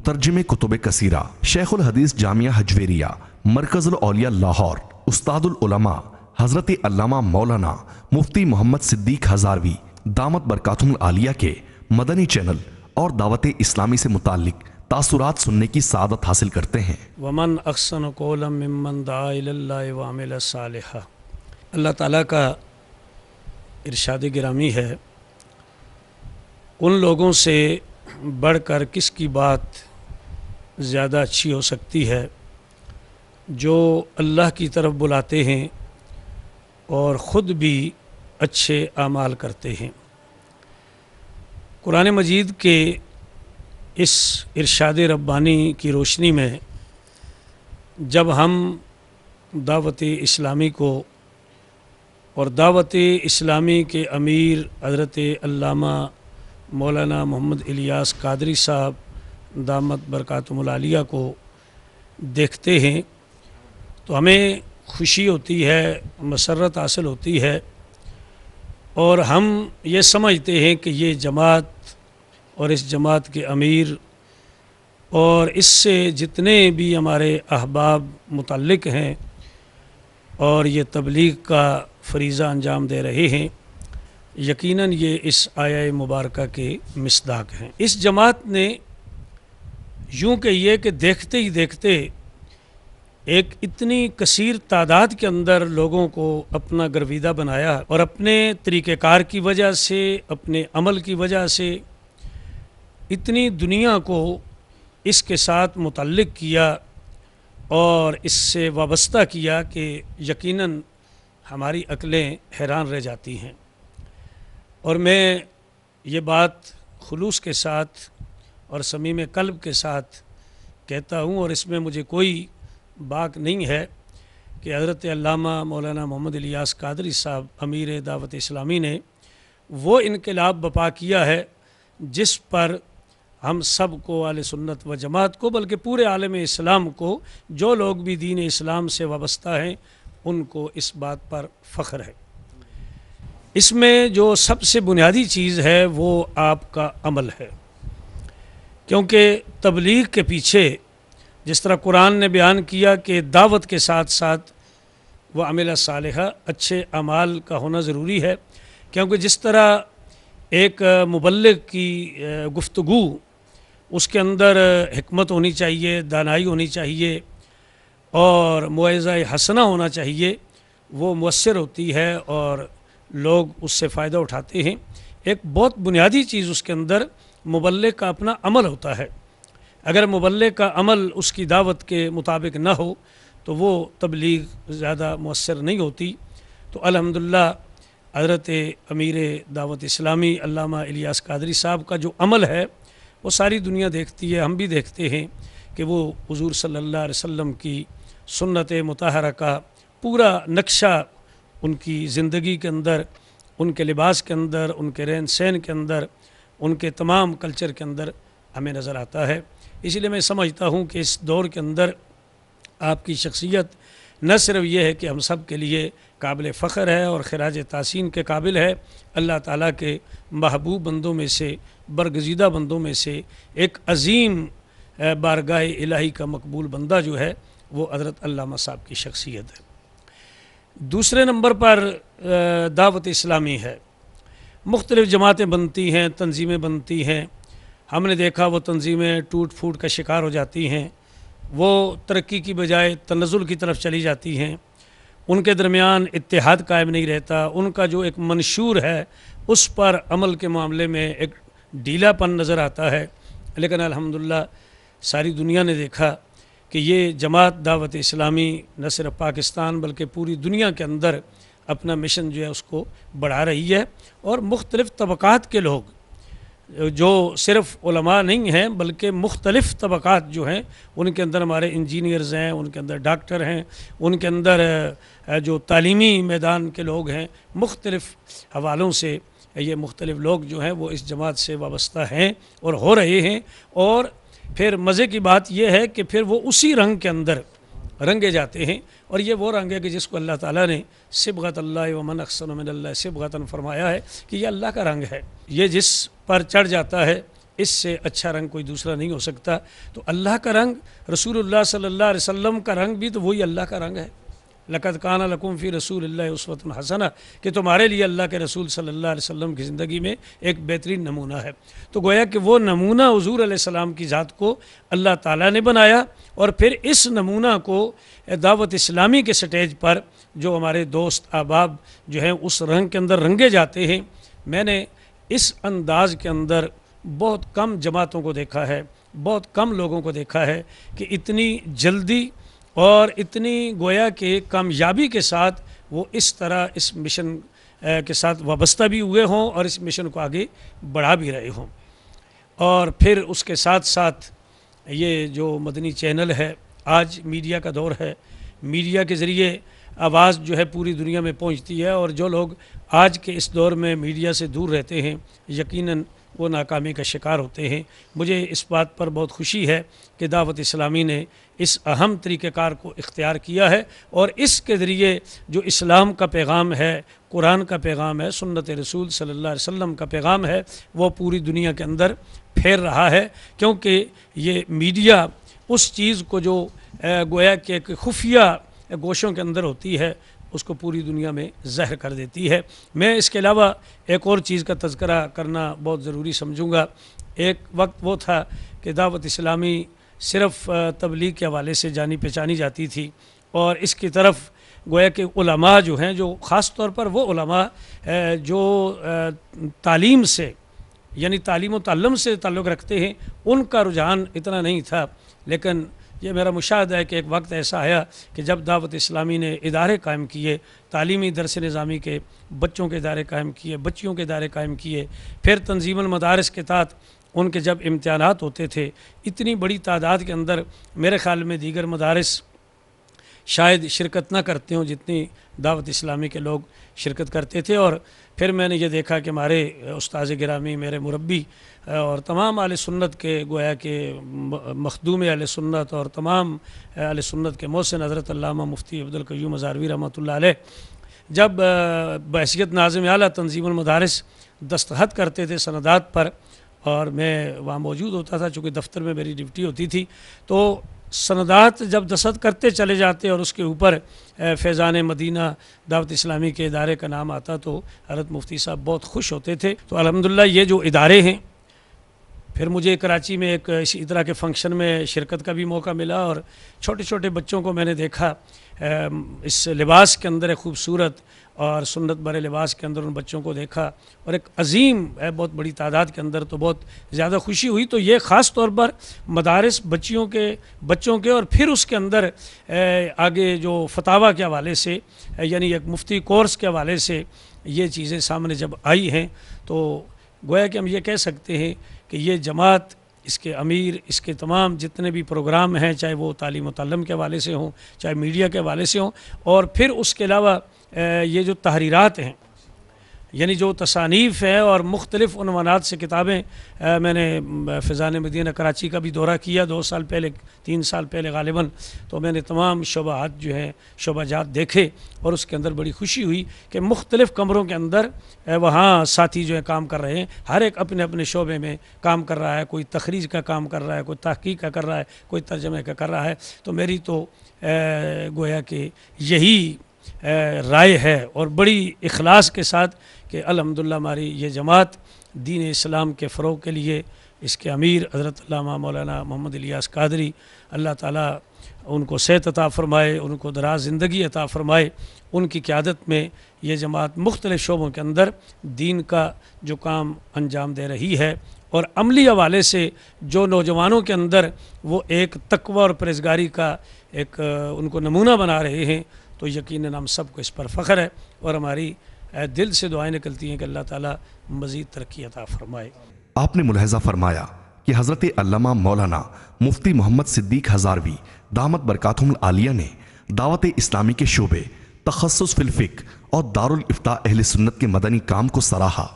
مترجم کتب کثیرہ، شیخ الحدیث جامعہ حجویریہ، مرکز الاولیاء لاہور، استاد العلماء حضرت علامہ مولانا مفتی محمد صدیق ہزاروی دامت برکاتہم العالیہ کے مدنی چینل اور دعوت اسلامی سے متعلق تاثرات سننے کی سعادت حاصل کرتے ہیں۔ ومن احسن قولا ممن دعا الی اللہ وعمل صالحا۔ اللہ تعالیٰ کا ارشاد گرامی ہے، ان لوگوں سے بڑھ کر کس کی بات زیادہ اچھی ہو سکتی ہے جو اللہ کی طرف بلاتے ہیں اور خود بھی اچھے اعمال کرتے ہیں۔ قرآن مجید کے اس ارشاد ربانی کی روشنی میں جب ہم دعوت اسلامی کو اور دعوت اسلامی کے امیر حضرت علامہ مولانا محمد الیاس قادری صاحب دامت برکاتہم العالیہ کو دیکھتے ہیں تو ہمیں خوشی ہوتی ہے، مسرت حاصل ہوتی ہے، اور ہم یہ سمجھتے ہیں کہ یہ جماعت اور اس جماعت کے امیر اور اس سے جتنے بھی ہمارے احباب متعلق ہیں اور یہ تبلیغ کا فریضہ انجام دے رہے ہیں، یقیناً یہ اس آیہ مبارکہ کے مصداق ہیں۔ اس جماعت نے یوں کہ یہ کہ دیکھتے ہی دیکھتے ایک اتنی کثیر تعداد کے اندر لوگوں کو اپنا گرویدہ بنایا اور اپنے طریقہ کار کی وجہ سے، اپنے عمل کی وجہ سے اتنی دنیا کو اس کے ساتھ متعلق کیا اور اس سے وابستہ کیا کہ یقیناً ہماری عقلیں حیران رہ جاتی ہیں۔ اور میں یہ بات خلوص کے ساتھ اور صمیم قلب کے ساتھ کہتا ہوں، اور اس میں مجھے کوئی باک نہیں ہے کہ حضرت علامہ مولانا محمد الیاس قادری صاحب امیر دعوت اسلامی نے وہ انقلاب برپا کیا ہے جس پر ہم سب کو، اہل سنت و جماعت کو، بلکہ پورے عالم اسلام کو، جو لوگ بھی دین اسلام سے وابستہ ہیں، ان کو اس بات پر فخر ہے۔ اس میں جو سب سے بنیادی چیز ہے وہ آپ کا عمل ہے، کیونکہ تبلیغ کے پیچھے جس طرح قرآن نے بیان کیا کہ دعوت کے ساتھ ساتھ وعمل صالحا، اچھے اعمال کا ہونا ضروری ہے، کیونکہ جس طرح ایک مبلغ کی گفتگو، اس کے اندر حکمت ہونی چاہیے، دانائی ہونی چاہیے اور موعظہ حسنہ ہونا چاہیے، وہ مؤثر ہوتی ہے اور لوگ اس سے فائدہ اٹھاتے ہیں۔ ایک بہت بنیادی چیز اس کے اندر مبلغ کا اپنا عمل ہوتا ہے۔ اگر مبلغ کا عمل اس کی دعوت کے مطابق نہ ہو تو وہ تبلیغ زیادہ مؤثر نہیں ہوتی۔ تو الحمدللہ حضرت امیر دعوت اسلامی علامہ الیاس قادری صاحب کا جو عمل ہے وہ ساری دنیا دیکھتی ہے، ہم بھی دیکھتے ہیں کہ وہ حضور صلی اللہ علیہ وسلم کی سنت مطہرہ کا پورا نقشہ ان کی زندگی کے اندر، ان کے لباس کے اندر، ان کے رہن سہن کے اندر، ان کے تمام کلچر کے اندر ہمیں نظر آتا ہے۔ اسی لیے میں سمجھتا ہوں کہ اس دور کے اندر آپ کی شخصیت نہ صرف یہ ہے کہ ہم سب کے لیے قابل فخر ہے اور خراج تحسین کے قابل ہے، اللہ تعالیٰ کے محبوب بندوں میں سے، برگزیدہ بندوں میں سے ایک عظیم بارگاہ الہی کا مقبول بندہ جو ہے وہ حضرت علامہ صاحب کی شخصیت ہے۔ دوسرے نمبر پر دعوت اسلامی ہے۔ مختلف جماعتیں بنتی ہیں، تنظیمیں بنتی ہیں، ہم نے دیکھا وہ تنظیمیں ٹوٹ پھوٹ کا شکار ہو جاتی ہیں، وہ ترقی کی بجائے تنزل کی طرف چلی جاتی ہیں، ان کے درمیان اتحاد قائم نہیں رہتا، ان کا جو ایک منشور ہے اس پر عمل کے معاملے میں ایک ڈھیلا پن نظر آتا ہے۔ لیکن الحمدللہ ساری دنیا نے دیکھا کہ یہ جماعت دعوت اسلامی نہ صرف پاکستان بلکہ پوری دنیا کے اندر اپنا مشن جو ہے اس کو بڑھا رہی ہے، اور مختلف طبقات کے لوگ جو صرف علماء نہیں ہیں بلکہ مختلف طبقات جو ہیں، ان کے اندر ہمارے انجینئرز ہیں، ان کے اندر ڈاکٹر ہیں، ان کے اندر جو تعلیمی میدان کے لوگ ہیں، مختلف حوالوں سے یہ مختلف لوگ جو ہیں وہ اس جماعت سے وابستہ ہیں اور ہو رہے ہیں۔ اور پھر مزے کی بات یہ ہے کہ پھر وہ اسی رنگ کے اندر رنگے جاتے ہیں، اور یہ وہ رنگ ہے کہ جس کو اللہ تعالیٰ نے صبغۃ اللہ ومن احسن من اللہ صبغۃ فرمایا ہے کہ یہ اللہ کا رنگ ہے۔ یہ جس پر چڑھ جاتا ہے اس سے اچھا رنگ کوئی دوسرا نہیں ہو سکتا۔ تو اللہ کا رنگ، رسول اللہ صلی اللہ علیہ وسلم کا رنگ بھی تو وہی اللہ کا رنگ ہے۔ لقد کان لکم فی رسول اللہ اسوۃ حسنہ، کہ تمہارے لیے اللہ کے رسول صلی اللہ علیہ وسلم کی زندگی میں ایک بہترین نمونہ ہے۔ تو گویا کہ وہ نمونہ حضور علیہ السلام کی ذات کو اللہ تعالیٰ نے بنایا، اور پھر اس نمونہ کو دعوت اسلامی کے سٹیج پر جو ہمارے دوست احباب جو ہیں اس رنگ کے اندر رنگے جاتے ہیں۔ میں نے اس انداز کے اندر بہت کم جماعتوں کو دیکھا ہے، بہت کم لوگوں کو دیکھا ہے کہ اتنی جلدی اور اتنی گویا کہ کامیابی کے ساتھ وہ اس طرح اس مشن کے ساتھ وابستہ بھی ہوئے ہوں اور اس مشن کو آگے بڑھا بھی رہے ہوں۔ اور پھر اس کے ساتھ ساتھ یہ جو مدنی چینل ہے، آج میڈیا کا دور ہے، میڈیا کے ذریعے آواز جو ہے پوری دنیا میں پہنچتی ہے، اور جو لوگ آج کے اس دور میں میڈیا سے دور رہتے ہیں یقیناً وہ ناکامی کا شکار ہوتے ہیں۔ مجھے اس بات پر بہت خوشی ہے کہ دعوت اسلامی نے اس اہم طریقہ کار کو اختیار کیا ہے، اور اس کے ذریعے جو اسلام کا پیغام ہے، قرآن کا پیغام ہے، سنت رسول صلی اللہ علیہ وسلم کا پیغام ہے، وہ پوری دنیا کے اندر پھیر رہا ہے۔ کیونکہ یہ میڈیا اس چیز کو جو گویا کہ ایک خفیہ گوشوں کے اندر ہوتی ہے اس کو پوری دنیا میں ظاہر کر دیتی ہے۔ میں اس کے علاوہ ایک اور چیز کا تذکرہ کرنا بہت ضروری سمجھوں گا۔ ایک وقت وہ تھا کہ دعوت اسلامی صرف تبلیغ کے حوالے سے جانی پہچانی جاتی تھی، اور اس کی طرف گویا کہ علماء جو ہیں، جو خاص طور پر وہ علماء جو تعلیم سے یعنی تعلیم و تعلم سے تعلق رکھتے ہیں، ان کا رجحان اتنا نہیں تھا۔ لیکن یہ میرا مشاہدہ ہے کہ ایک وقت ایسا آیا کہ جب دعوت اسلامی نے ادارے قائم کیے، تعلیمی درس نظامی کے، بچوں کے ادارے قائم کیے، بچیوں کے ادارے قائم کیے، پھر تنظیم المدارس کے تحت ان کے جب امتحانات ہوتے تھے، اتنی بڑی تعداد کے اندر میرے خیال میں دیگر مدارس شاید شرکت نہ کرتے ہوں جتنی دعوت اسلامی کے لوگ شرکت کرتے تھے۔ اور پھر میں نے یہ دیکھا کہ ہمارے استاذ گرامی، میرے مربی اور تمام اہل سنت کے گویا کہ مخدوم اہل سنت اور تمام اہل سنت کے محسن حضرت علامہ مفتی عبدالقیوم ہزاروی رحمۃ اللہ علیہ جب بحیثیت ناظم اعلیٰ تنظیم المدارس دستخط کرتے تھے سندات پر، اور میں وہاں موجود ہوتا تھا چونکہ دفتر میں میری ڈیوٹی ہوتی تھی، تو سندات جب دستخط کرتے چلے جاتے اور اس کے اوپر فیضان مدینہ دعوت اسلامی کے ادارے کا نام آتا تو حضرت مفتی صاحب بہت خوش ہوتے تھے۔ تو الحمدللہ یہ جو ادارے ہیں، پھر مجھے کراچی میں ایک اسی طرح کے فنکشن میں شرکت کا بھی موقع ملا، اور چھوٹے چھوٹے بچوں کو میں نے دیکھا اس لباس کے اندر، ایک خوبصورت اور سنت برے لباس کے اندر ان بچوں کو دیکھا، اور ایک عظیم بہت بڑی تعداد کے اندر، تو بہت زیادہ خوشی ہوئی۔ تو یہ خاص طور پر مدارس بچوں کے اور پھر اس کے اندر آگے جو فتاویٰ کے حوالے سے یعنی ایک مفتی کورس کے حوالے سے یہ چیزیں سامنے جب آئی ہیں، تو گویا کہ ہم یہ کہہ سکتے ہیں کہ یہ جماعت، اس کے امیر، اس کے تمام جتنے بھی پروگرام ہیں، چاہے وہ تعلیم و تعلم کے حوالے سے ہوں، چاہے میڈیا کے حوالے سے ہوں، اور پھر اس کے علاوہ یہ جو تحریرات ہیں یعنی جو تصانیف ہیں اور مختلف عنوانات سے کتابیں، میں نے فیضان مدینہ کراچی کا بھی دورہ کیا 2 سال پہلے، 3 سال پہلے غالباً، تو میں نے تمام شعبات جو ہیں، شعبہ جات دیکھے، اور اس کے اندر بڑی خوشی ہوئی کہ مختلف کمروں کے اندر وہاں ساتھی جو ہیں کام کر رہے ہیں، ہر ایک اپنے اپنے شعبے میں کام کر رہا ہے، کوئی تخریج کا کام کر رہا ہے، کوئی تحقیق کا کر رہا ہے، کوئی ترجمے کا کر رہا ہے۔ تو میری تو گویا کہ یہی رائے ہے، اور بڑی اخلاص کے ساتھ، کہ الحمدللہ ہماری یہ جماعت دین اسلام کے فروغ کے لیے اس کے امیر حضرت علامہ مولانا محمد الیاس قادری، اللہ تعالیٰ ان کو صحت عطا فرمائے، ان کو دراز زندگی عطا فرمائے، ان کی قیادت میں یہ جماعت مختلف شعبوں کے اندر دین کا جو کام انجام دے رہی ہے، اور عملی حوالے سے جو نوجوانوں کے اندر وہ ایک تقوی اور پرہیزگاری کا ایک ان کو نمونہ بنا رہے ہیں، تو یقیناً ہم سب کو اس پر فخر ہے، اور ہماری دل سے دعائیں نکلتی ہیں کہ اللہ تعالیٰ مزید ترقی عطا فرمائے۔ آپ نے ملاحظہ فرمایا کہ حضرت علامہ مولانا مفتی محمد صدیق ہزاروی دامت برکاتہم العالیہ نے دعوت اسلامی کے شعبے، تخصص فی الفقہ اور دارالافتاء اہل سنت کے مدنی کام کو سراہا۔